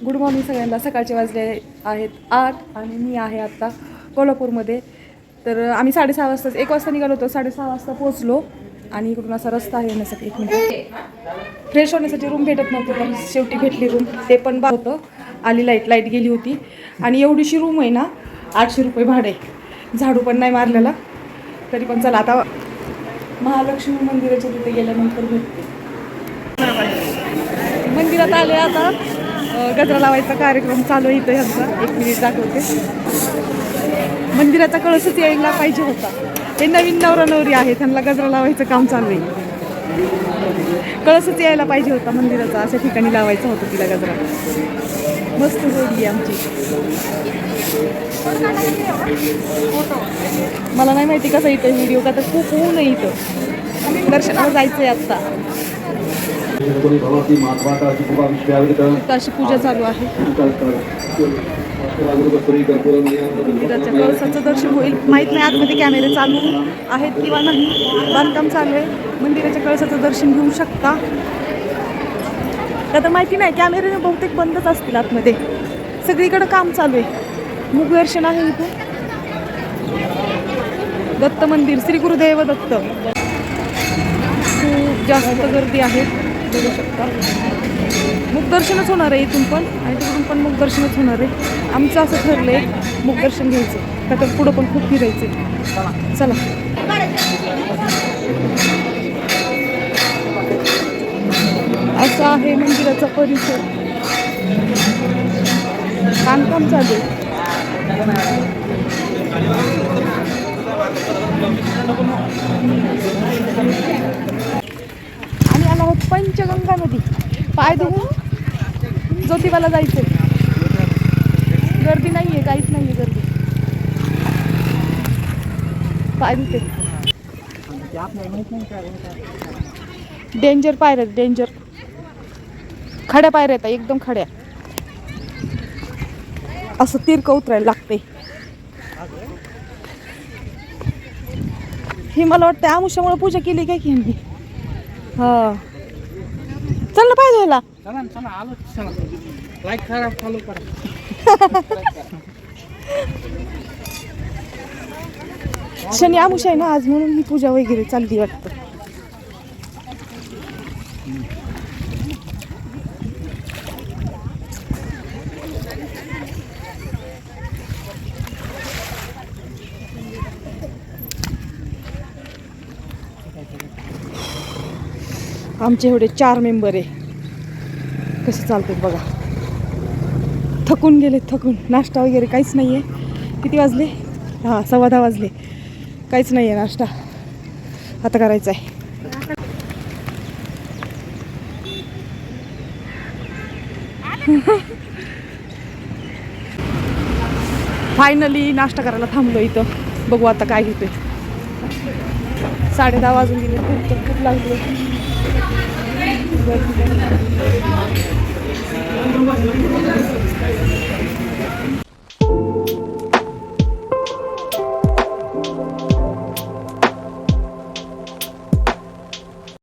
Good morning सगळ्यांना. सकाळचे वाजले आहेत 8 आणि मी आहे आत्ता कोल्हापूरमध्ये. तर आम्ही 6:30 वाजता 1 वाजता निघालो होतो, 6:30 वाजता पोहोचलो. आणि इकडून असा रस्ता आहे येण्यासाठी. 1 मिनिट. फ्रेश होण्यासाठी रूम भेटत नव्हती, तर शेवटी भेटली रूम. ते पण होतं. आली लाईट गेली होती. आणि एवढीशी रूम आहे ना, 800 रुपये भाडे. झाडू पण नाही मारलेला. तरी पण चला आता महालक्ष्मी मंदिराच्या तिथे गेल्यानंतर भेटते. मंदिरात आले आता. गजरा लावायचा कार्यक्रम चालू आहे इथं ह्यांचा. 1 मिनिट दाखवते. मंदिराचा कळसच यायला पाहिजे होता. हे नवीन नवरा नवरी आहे, त्यांना गजरा लावायचं काम चालू आहे. कळसच यायला पाहिजे होता मंदिराचा. अशा ठिकाणी लावायचा होता तिला गजरा. मस्त जोडी आहे आमची. मला नाही माहिती कसं इथं व्हिडिओ का, तर खूप ऊन आहे इथं. दर्शनाला जायचं आहे आत्ता. अशी पूजा चालू आहे. मंदिराच्या कळसाचं दर्शन होईल. माहीत नाही आतमध्ये कॅमेरे चालू आहेत किंवा नाही. बांधकाम चालू आहे. मंदिराच्या कळसाचं दर्शन घेऊ शकता का तर माहिती नाही. कॅमेरे बहुतेक बंदच असतील आतमध्ये. सगळीकडे काम चालू आहे. मुखदर्शन आहे इथून. दत्त मंदिर, श्री गुरुदेव दत्त. खूप जास्त गर्दी आहे, बघू शकता. मुखदर्शनच होणार आहे इथून पण आणि तिकडून पण मुखदर्शनच होणार आहे. आमचं असं ठरलं आहे मुखदर्शन घ्यायचं, का तर पुढं पण खूप फिरायचं. चला. असा आहे मंदिराचा परिसर. बांधकाम चालू आहे. आणि आला आहोत पंचगंगा नदी. पाय धुवून ज्योतिबाला जायचंय. गर्दी नाहीये, काहीच नाहीये गर्दी. पाय धुते. डेंजर पायऱ्या, डेंजर. खड्या पायऱ्या आहेत एकदम खड्या. असं तिरकं उतरायला लागते. ही मला वाटतं आमुष्यामुळे पूजा केली काय की यांनी. हा चल ना पाय धुवायला. शनी आमुष आहे ना आज, म्हणून ही पूजा वगैरे चालली वाटतं. आमचे एवढे 4 मेंबर आहे. कसं चालतं बघा. थकून गेले, थकून. नाश्ता वगैरे काहीच नाही आहे. किती वाजले? 10:15 वाजले. काहीच नाही आहे नाश्ता. आता करायचा आहे. फायनली नाश्ता करायला थांबलो इथं. बघू आता काय घेतोय. 10:30 वाजून गेले. खूप लागले.